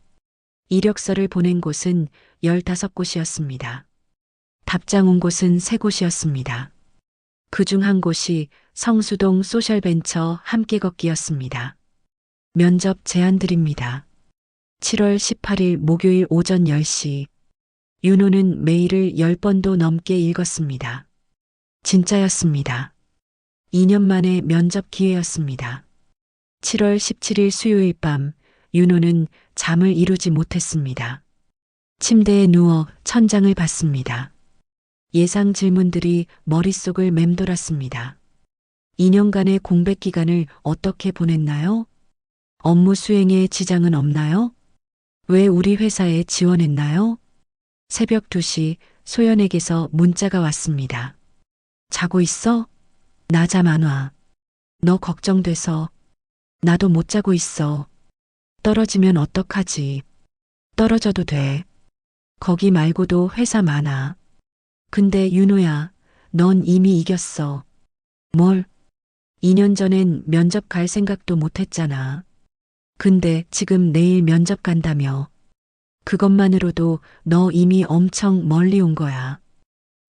이력서를 보낸 곳은 15곳이었습니다. 답장 온 곳은 3곳이었습니다. 그중 한 곳이 성수동 소셜벤처 함께 걷기였습니다. 면접 제안 드립니다. 7월 18일 목요일 오전 10시. 윤호는 메일을 10번도 넘게 읽었습니다. 진짜였습니다. 2년 만에 면접 기회였습니다. 7월 17일 수요일 밤 윤호는 잠을 이루지 못했습니다. 침대에 누워 천장을 봤습니다. 예상 질문들이 머릿속을 맴돌았습니다. 2년간의 공백 기간을 어떻게 보냈나요? 업무 수행에 지장은 없나요? 왜 우리 회사에 지원했나요? 새벽 2시 소연에게서 문자가 왔습니다. 자고 있어? 나 잠 안 와. 너 걱정돼서. 나도 못 자고 있어. 떨어지면 어떡하지? 떨어져도 돼. 거기 말고도 회사 많아. 근데 윤호야, 넌 이미 이겼어. 뭘? 2년 전엔 면접 갈 생각도 못 했잖아. 근데 지금 내일 면접 간다며. 그것만으로도 너 이미 엄청 멀리 온 거야.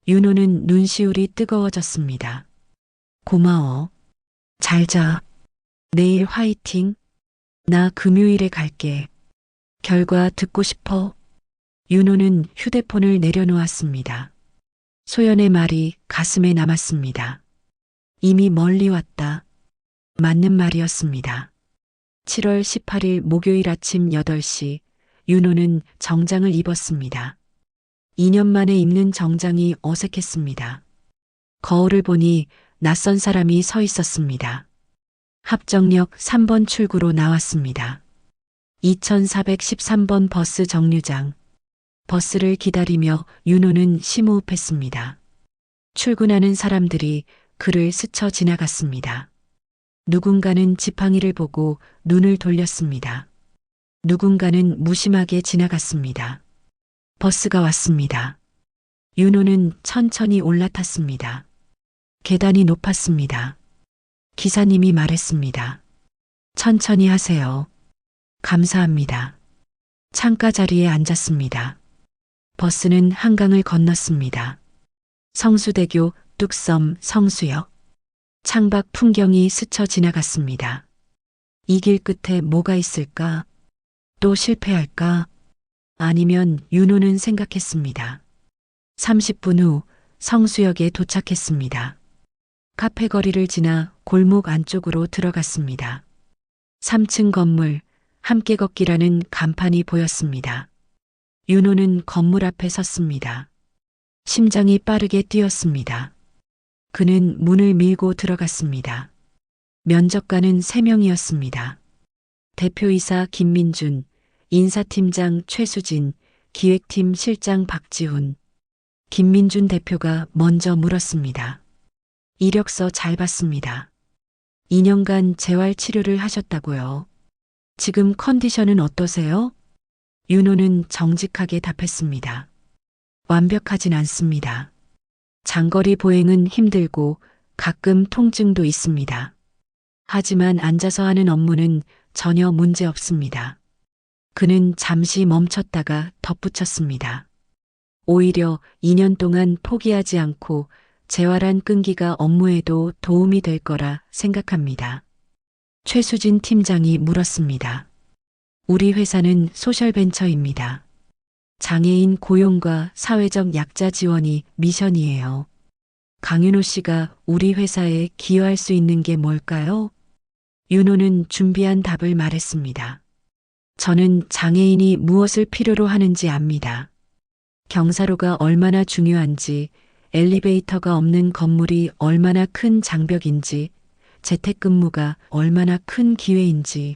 윤호는 눈시울이 뜨거워졌습니다. 고마워. 잘 자. 내일 화이팅. 나 금요일에 갈게. 결과 듣고 싶어. 윤호는 휴대폰을 내려놓았습니다. 소연의 말이 가슴에 남았습니다. 이미 멀리 왔다. 맞는 말이었습니다. 7월 18일 목요일 아침 8시 윤호는 정장을 입었습니다. 2년 만에 입는 정장이 어색했습니다. 거울을 보니 낯선 사람이 서 있었습니다. 합정역 3번 출구로 나왔습니다. 2413번 버스 정류장. 버스를 기다리며 윤호는 심호흡했습니다. 출근하는 사람들이 그를 스쳐 지나갔습니다. 누군가는 지팡이를 보고 눈을 돌렸습니다. 누군가는 무심하게 지나갔습니다. 버스가 왔습니다. 윤호는 천천히 올라탔습니다. 계단이 높았습니다. 기사님이 말했습니다. 천천히 하세요. 감사합니다. 창가 자리에 앉았습니다. 버스는 한강을 건넜습니다. 성수대교, 뚝섬, 성수역. 창밖 풍경이 스쳐 지나갔습니다. 이 길 끝에 뭐가 있을까? 또 실패할까? 아니면 윤호는 생각했습니다. 30분 후 성수역에 도착했습니다. 카페 거리를 지나 골목 안쪽으로 들어갔습니다. 3층 건물, 함께 걷기라는 간판이 보였습니다. 윤호는 건물 앞에 섰습니다. 심장이 빠르게 뛰었습니다. 그는 문을 밀고 들어갔습니다. 면접관은 3명이었습니다. 대표이사 김민준, 인사팀장 최수진, 기획팀 실장 박지훈. 김민준 대표가 먼저 물었습니다. 이력서 잘 봤습니다. 2년간 재활 치료를 하셨다고요. 지금 컨디션은 어떠세요? 윤호는 정직하게 답했습니다. 완벽하진 않습니다. 장거리 보행은 힘들고 가끔 통증도 있습니다. 하지만 앉아서 하는 업무는 전혀 문제 없습니다. 그는 잠시 멈췄다가 덧붙였습니다. 오히려 2년 동안 포기하지 않고 재활한 끈기가 업무에도 도움이 될 거라 생각합니다. 최수진 팀장이 물었습니다. 우리 회사는 소셜벤처입니다. 장애인 고용과 사회적 약자 지원이 미션이에요. 강윤호 씨가 우리 회사에 기여할 수 있는 게 뭘까요? 윤호는 준비한 답을 말했습니다. 저는 장애인이 무엇을 필요로 하는지 압니다. 경사로가 얼마나 중요한지, 엘리베이터가 없는 건물이 얼마나 큰 장벽인지, 재택근무가 얼마나 큰 기회인지,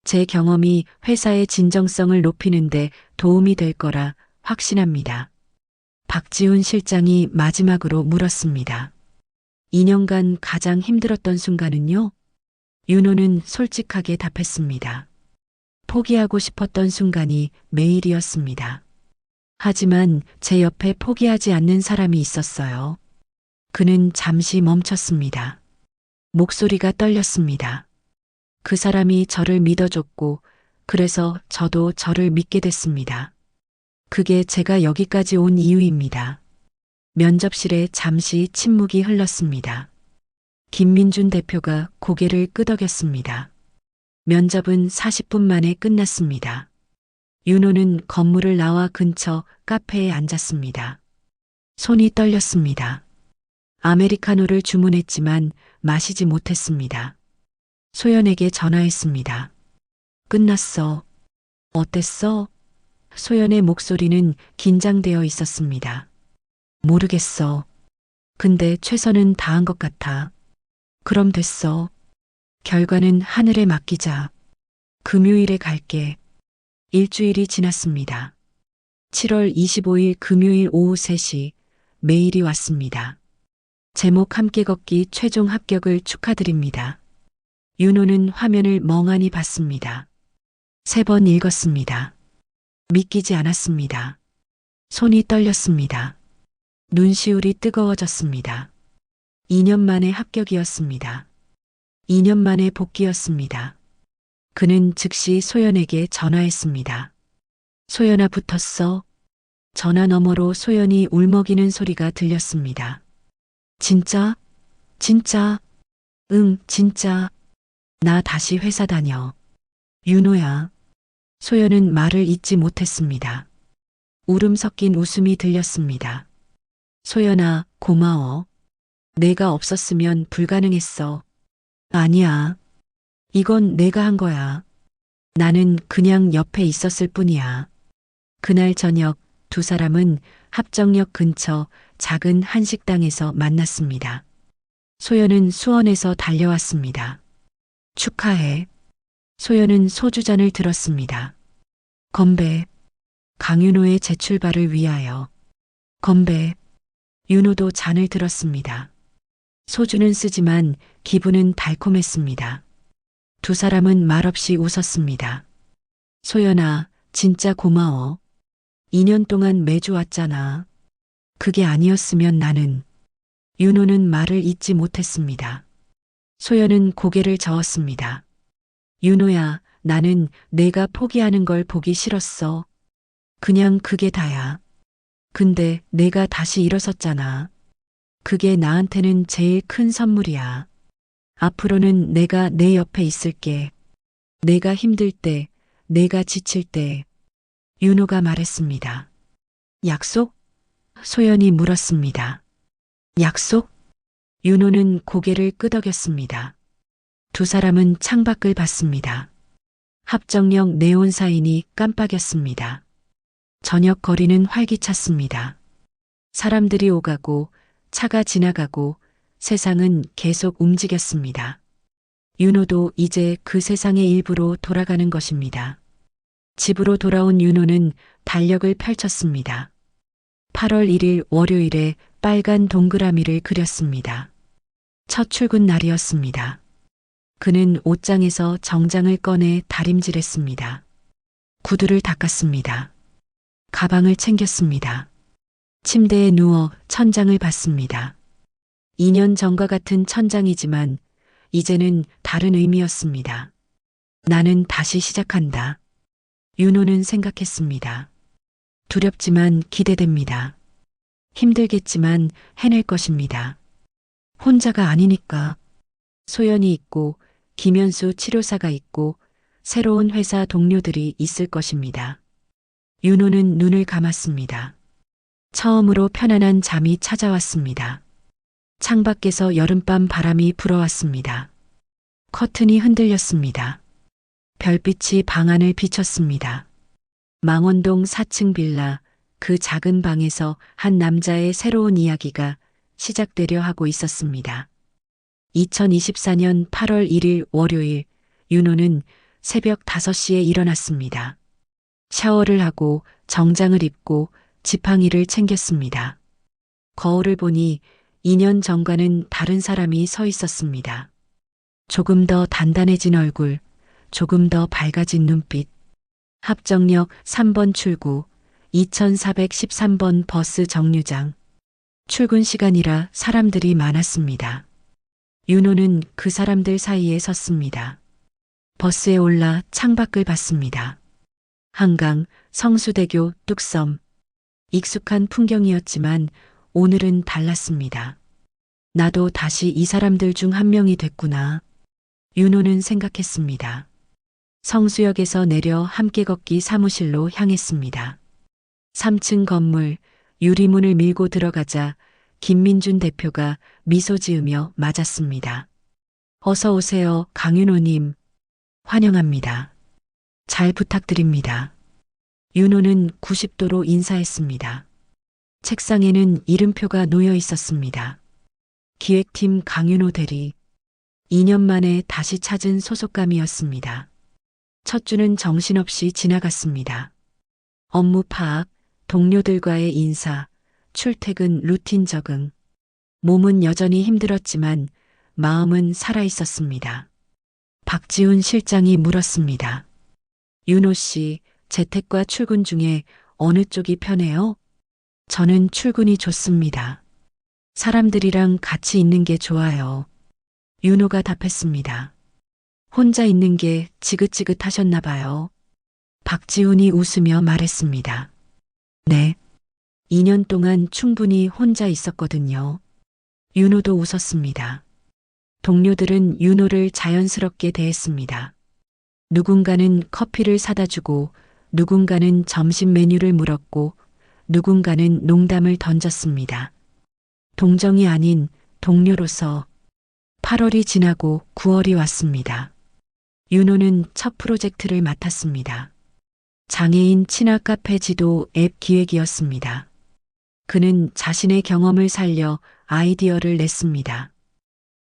제 경험이 회사의 진정성을 높이는데 도움이 될 거라 확신합니다. 박지훈 실장이 마지막으로 물었습니다. 2년간 가장 힘들었던 순간은요? 윤호는 솔직하게 답했습니다. 포기하고 싶었던 순간이 매일이었습니다. 하지만 제 옆에 포기하지 않는 사람이 있었어요. 그는 잠시 멈췄습니다. 목소리가 떨렸습니다. 그 사람이 저를 믿어줬고, 그래서 저도 저를 믿게 됐습니다. 그게 제가 여기까지 온 이유입니다. 면접실에 잠시 침묵이 흘렀습니다. 김민준 대표가 고개를 끄덕였습니다. 면접은 40분 만에 끝났습니다. 윤호는 건물을 나와 근처 카페에 앉았습니다. 손이 떨렸습니다. 아메리카노를 주문했지만 마시지 못했습니다. 소연에게 전화했습니다. 끝났어. 어땠어? 소연의 목소리는 긴장되어 있었습니다. 모르겠어. 근데 최선은 다한 것 같아. 그럼 됐어. 결과는 하늘에 맡기자. 금요일에 갈게. 일주일이 지났습니다. 7월 25일 금요일 오후 3시 메일이 왔습니다. 제목 함께 걷기 최종 합격을 축하드립니다. 윤호는 화면을 멍하니 봤습니다. 3번 읽었습니다. 믿기지 않았습니다. 손이 떨렸습니다. 눈시울이 뜨거워졌습니다. 2년 만에 합격이었습니다. 2년 만에 복귀였습니다. 그는 즉시 소연에게 전화했습니다. 소연아 붙었어. 전화 너머로 소연이 울먹이는 소리가 들렸습니다. 진짜? 진짜? 응, 진짜. 나 다시 회사 다녀. 윤호야. 소연은 말을 잇지 못했습니다. 울음 섞인 웃음이 들렸습니다. 소연아, 고마워. 내가 없었으면 불가능했어. 아니야. 이건 내가 한 거야. 나는 그냥 옆에 있었을 뿐이야. 그날 저녁 두 사람은 합정역 근처 작은 한식당에서 만났습니다. 소연은 수원에서 달려왔습니다. 축하해. 소연은 소주잔을 들었습니다. 건배. 강윤호의 재출발을 위하여. 건배. 윤호도 잔을 들었습니다. 소주는 쓰지만 기분은 달콤했습니다. 두 사람은 말없이 웃었습니다. 소연아, 진짜 고마워. 2년 동안 매주 왔잖아. 그게 아니었으면 나는. 윤호는 말을 잇지 못했습니다. 소연은 고개를 저었습니다. 윤호야, 나는 내가 포기하는 걸 보기 싫었어. 그냥 그게 다야. 근데 내가 다시 일어섰잖아. 그게 나한테는 제일 큰 선물이야. 앞으로는 내가 내 옆에 있을게. 내가 힘들 때, 내가 지칠 때. 윤호가 말했습니다. 약속? 소연이 물었습니다. 약속? 윤호는 고개를 끄덕였습니다. 두 사람은 창밖을 봤습니다. 합정역 네온 사인이 깜빡였습니다. 저녁 거리는 활기찼습니다. 사람들이 오가고 차가 지나가고 세상은 계속 움직였습니다. 윤호도 이제 그 세상의 일부로 돌아가는 것입니다. 집으로 돌아온 윤호는 달력을 펼쳤습니다. 8월 1일 월요일에 빨간 동그라미를 그렸습니다. 첫 출근 날이었습니다. 그는 옷장에서 정장을 꺼내 다림질했습니다. 구두를 닦았습니다. 가방을 챙겼습니다. 침대에 누워 천장을 봤습니다. 2년 전과 같은 천장이지만 이제는 다른 의미였습니다. 나는 다시 시작한다. 윤호는 생각했습니다. 두렵지만 기대됩니다. 힘들겠지만 해낼 것입니다. 혼자가 아니니까. 소연이 있고 김현수 치료사가 있고 새로운 회사 동료들이 있을 것입니다. 윤호는 눈을 감았습니다. 처음으로 편안한 잠이 찾아왔습니다. 창밖에서 여름밤 바람이 불어왔습니다. 커튼이 흔들렸습니다. 별빛이 방 안을 비쳤습니다. 망원동 4층 빌라, 그 작은 방에서 한 남자의 새로운 이야기가 시작되려 하고 있었습니다. 2024년 8월 1일 월요일, 윤호는 새벽 5시에 일어났습니다. 샤워를 하고 정장을 입고 지팡이를 챙겼습니다. 거울을 보니 2년 전과는 다른 사람이 서 있었습니다. 조금 더 단단해진 얼굴, 조금 더 밝아진 눈빛. 합정역 3번 출구, 2413번 버스 정류장. 출근 시간이라 사람들이 많았습니다. 윤호는 그 사람들 사이에 섰습니다. 버스에 올라 창밖을 봤습니다. 한강, 성수대교, 뚝섬. 익숙한 풍경이었지만 오늘은 달랐습니다. 나도 다시 이 사람들 중 한 명이 됐구나. 윤호는 생각했습니다. 성수역에서 내려 함께 걷기 사무실로 향했습니다. 3층 건물, 유리문을 밀고 들어가자 김민준 대표가 미소 지으며 맞았습니다. 어서 오세요, 강윤호님. 환영합니다. 잘 부탁드립니다. 윤호는 90도로 인사했습니다. 책상에는 이름표가 놓여 있었습니다. 기획팀 강윤호 대리. 2년 만에 다시 찾은 소속감이었습니다. 첫 주는 정신없이 지나갔습니다. 업무 파악, 동료들과의 인사, 출퇴근 루틴 적응. 몸은 여전히 힘들었지만 마음은 살아있었습니다. 박지훈 실장이 물었습니다. 윤호 씨, 재택과 출근 중에 어느 쪽이 편해요? 저는 출근이 좋습니다. 사람들이랑 같이 있는 게 좋아요. 윤호가 답했습니다. 혼자 있는 게 지긋지긋하셨나 봐요. 박지훈이 웃으며 말했습니다. 네. 2년 동안 충분히 혼자 있었거든요. 윤호도 웃었습니다. 동료들은 윤호를 자연스럽게 대했습니다. 누군가는 커피를 사다 주고 누군가는 점심 메뉴를 물었고 누군가는 농담을 던졌습니다. 동정이 아닌 동료로서 8월이 지나고 9월이 왔습니다. 윤호는 첫 프로젝트를 맡았습니다. 장애인 친화 카페 지도 앱 기획이었습니다. 그는 자신의 경험을 살려 아이디어를 냈습니다.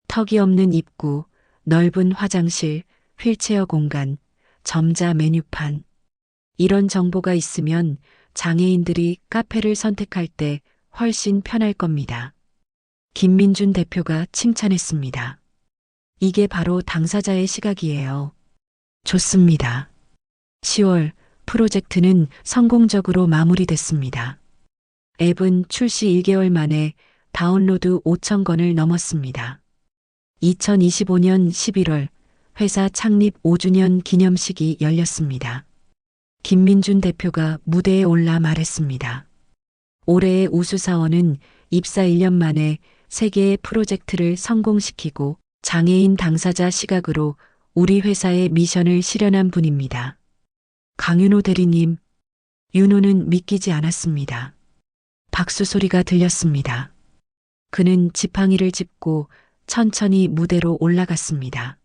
턱이 없는 입구, 넓은 화장실, 휠체어 공간, 점자 메뉴판. 이런 정보가 있으면 장애인들이 카페를 선택할 때 훨씬 편할 겁니다. 김민준 대표가 칭찬했습니다. 이게 바로 당사자의 시각이에요. 좋습니다. 10월 프로젝트는 성공적으로 마무리됐습니다. 앱은 출시 1개월 만에 다운로드 5천 건을 넘었습니다. 2025년 11월 회사 창립 5주년 기념식이 열렸습니다. 김민준 대표가 무대에 올라 말했습니다. 올해의 우수사원은 입사 1년 만에 3개의 프로젝트를 성공시키고 장애인 당사자 시각으로 우리 회사의 미션을 실현한 분입니다. 강윤호 대리님, 윤호는 믿기지 않았습니다. 박수 소리가 들렸습니다. 그는 지팡이를 짚고 천천히 무대로 올라갔습니다.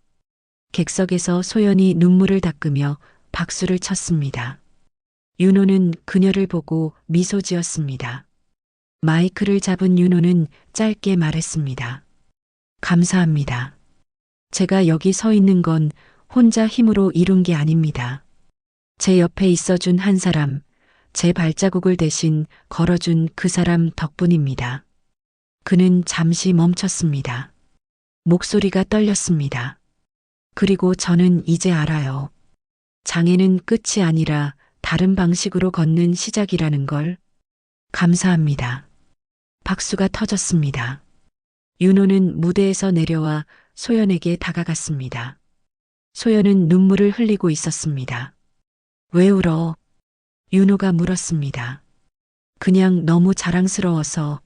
객석에서 소연이 눈물을 닦으며 박수를 쳤습니다. 윤호는 그녀를 보고 미소 지었습니다. 마이크를 잡은 윤호는 짧게 말했습니다. 감사합니다. 제가 여기 서 있는 건 혼자 힘으로 이룬 게 아닙니다. 제 옆에 있어준 한 사람, 제 발자국을 대신 걸어준 그 사람 덕분입니다. 그는 잠시 멈췄습니다. 목소리가 떨렸습니다. 그리고 저는 이제 알아요. 장애는 끝이 아니라 다른 방식으로 걷는 시작이라는 걸. 감사합니다. 박수가 터졌습니다. 윤호는 무대에서 내려와 소연에게 다가갔습니다. 소연은 눈물을 흘리고 있었습니다. 왜 울어? 윤호가 물었습니다. 그냥 너무 자랑스러워서.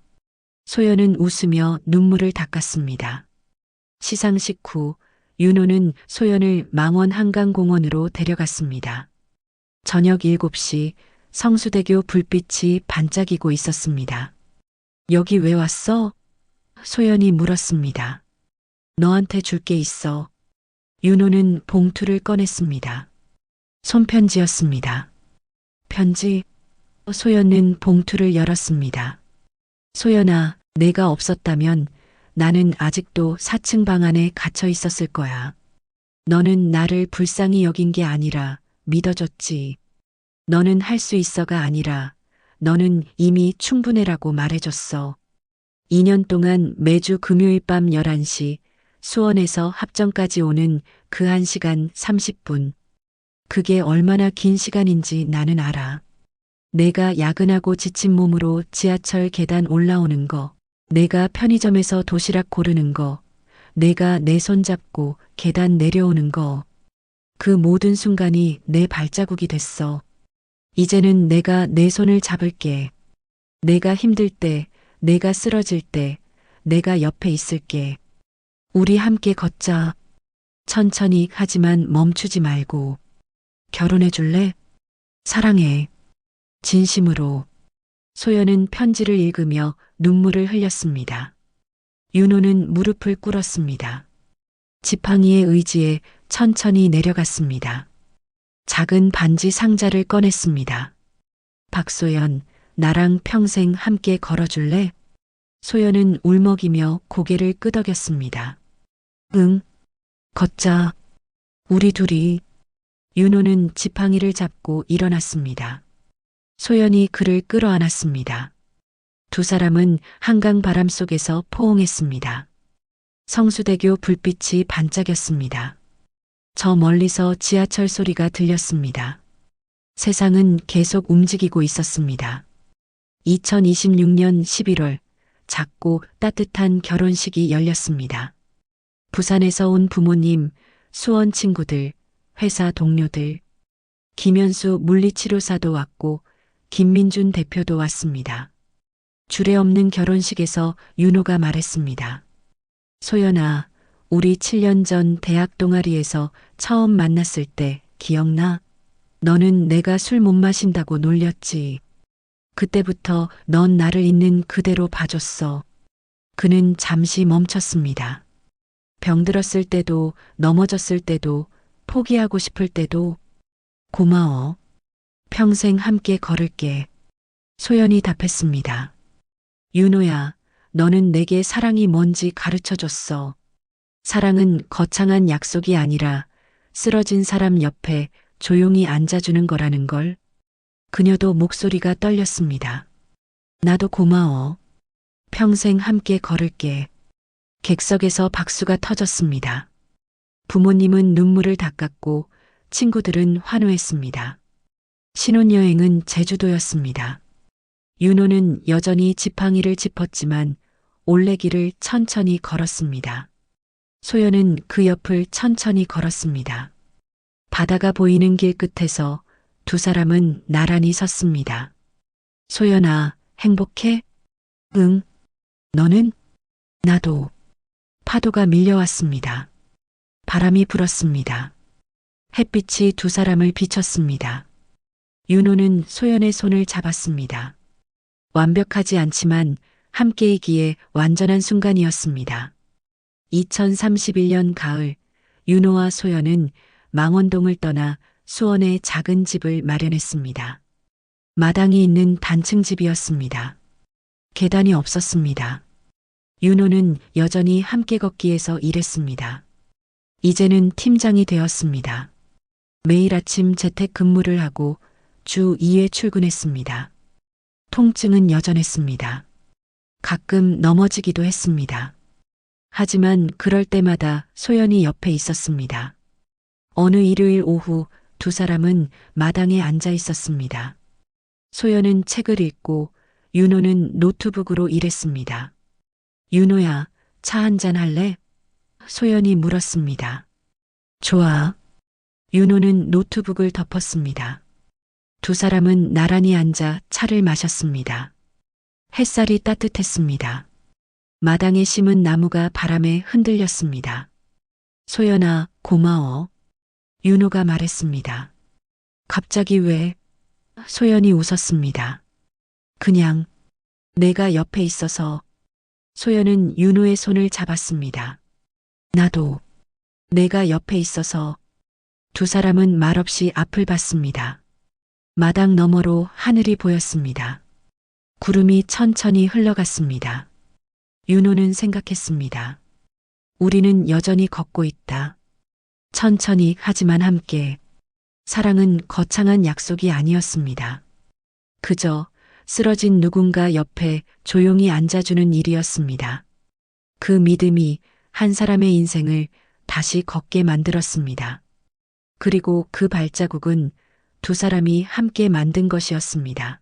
소연은 웃으며 눈물을 닦았습니다. 시상식 후 윤호는 소연을 망원 한강공원으로 데려갔습니다. 저녁 7시 성수대교 불빛이 반짝이고 있었습니다. 여기 왜 왔어? 소연이 물었습니다. 너한테 줄 게 있어. 윤호는 봉투를 꺼냈습니다. 손편지였습니다. 편지? 소연은 봉투를 열었습니다. 소연아, 내가 없었다면 나는 아직도 4층 방 안에 갇혀 있었을 거야. 너는 나를 불쌍히 여긴 게 아니라 믿어줬지. 너는 할 수 있어가 아니라 너는 이미 충분해라고 말해줬어. 2년 동안 매주 금요일 밤 11시 수원에서 합정까지 오는 그 1시간 30분. 그게 얼마나 긴 시간인지 나는 알아. 내가 야근하고 지친 몸으로 지하철 계단 올라오는 거, 내가 편의점에서 도시락 고르는 거, 내가 내 손 잡고 계단 내려오는 거. 그 모든 순간이 내 발자국이 됐어. 이제는 내가 내 손을 잡을게. 내가 힘들 때, 내가 쓰러질 때, 내가 옆에 있을게. 우리 함께 걷자. 천천히 하지만 멈추지 말고. 결혼해 줄래? 사랑해. 진심으로. 소연은 편지를 읽으며 눈물을 흘렸습니다. 윤호는 무릎을 꿇었습니다. 지팡이의 의지에 천천히 내려갔습니다. 작은 반지 상자를 꺼냈습니다. 박소연, 나랑 평생 함께 걸어줄래? 소연은 울먹이며 고개를 끄덕였습니다. 응, 걷자. 우리 둘이. 윤호는 지팡이를 잡고 일어났습니다. 소연이 그를 끌어안았습니다. 두 사람은 한강 바람 속에서 포옹했습니다. 성수대교 불빛이 반짝였습니다. 저 멀리서 지하철 소리가 들렸습니다. 세상은 계속 움직이고 있었습니다. 2026년 11월 작고 따뜻한 결혼식이 열렸습니다. 부산에서 온 부모님, 수원 친구들, 회사 동료들, 김현수 물리치료사도 왔고 김민준 대표도 왔습니다. 주례 없는 결혼식에서 윤호가 말했습니다. 소연아, 우리 7년 전 대학 동아리에서 처음 만났을 때 기억나? 너는 내가 술 못 마신다고 놀렸지. 그때부터 넌 나를 있는 그대로 봐줬어. 그는 잠시 멈췄습니다. 병들었을 때도, 넘어졌을 때도, 포기하고 싶을 때도. 고마워. 평생 함께 걸을게. 소연이 답했습니다. 윤호야, 너는 내게 사랑이 뭔지 가르쳐줬어. 사랑은 거창한 약속이 아니라 쓰러진 사람 옆에 조용히 앉아주는 거라는 걸. 그녀도 목소리가 떨렸습니다. 나도 고마워. 평생 함께 걸을게. 객석에서 박수가 터졌습니다. 부모님은 눈물을 닦았고 친구들은 환호했습니다. 신혼여행은 제주도였습니다. 윤호는 여전히 지팡이를 짚었지만 올레길을 천천히 걸었습니다. 소연은 그 옆을 천천히 걸었습니다. 바다가 보이는 길 끝에서 두 사람은 나란히 섰습니다. 소연아, 행복해? 응. 너는? 나도. 파도가 밀려왔습니다. 바람이 불었습니다. 햇빛이 두 사람을 비췄습니다. 윤호는 소연의 손을 잡았습니다. 완벽하지 않지만 함께이기에 완전한 순간이었습니다. 2031년 가을, 윤호와 소연은 망원동을 떠나 수원에 작은 집을 마련했습니다. 마당이 있는 단층 집이었습니다. 계단이 없었습니다. 윤호는 여전히 함께 걷기에서 일했습니다. 이제는 팀장이 되었습니다. 매일 아침 재택 근무를 하고 주 2회 출근했습니다. 통증은 여전했습니다. 가끔 넘어지기도 했습니다. 하지만 그럴 때마다 소연이 옆에 있었습니다. 어느 일요일 오후 두 사람은 마당에 앉아 있었습니다. 소연은 책을 읽고 윤호는 노트북으로 일했습니다. 윤호야, 차 한잔 할래? 소연이 물었습니다. 좋아. 윤호는 노트북을 덮었습니다. 두 사람은 나란히 앉아 차를 마셨습니다. 햇살이 따뜻했습니다. 마당에 심은 나무가 바람에 흔들렸습니다. 소연아, 고마워. 윤호가 말했습니다. 갑자기 왜? 소연이 웃었습니다. 그냥 내가 옆에 있어서. 소연은 윤호의 손을 잡았습니다. 나도 내가 옆에 있어서. 두 사람은 말없이 앞을 봤습니다. 마당 너머로 하늘이 보였습니다. 구름이 천천히 흘러갔습니다. 윤호는 생각했습니다. 우리는 여전히 걷고 있다. 천천히 하지만 함께. 사랑은 거창한 약속이 아니었습니다. 그저 쓰러진 누군가 옆에 조용히 앉아주는 일이었습니다. 그 믿음이 한 사람의 인생을 다시 걷게 만들었습니다. 그리고 그 발자국은 두 사람이 함께 만든 것이었습니다.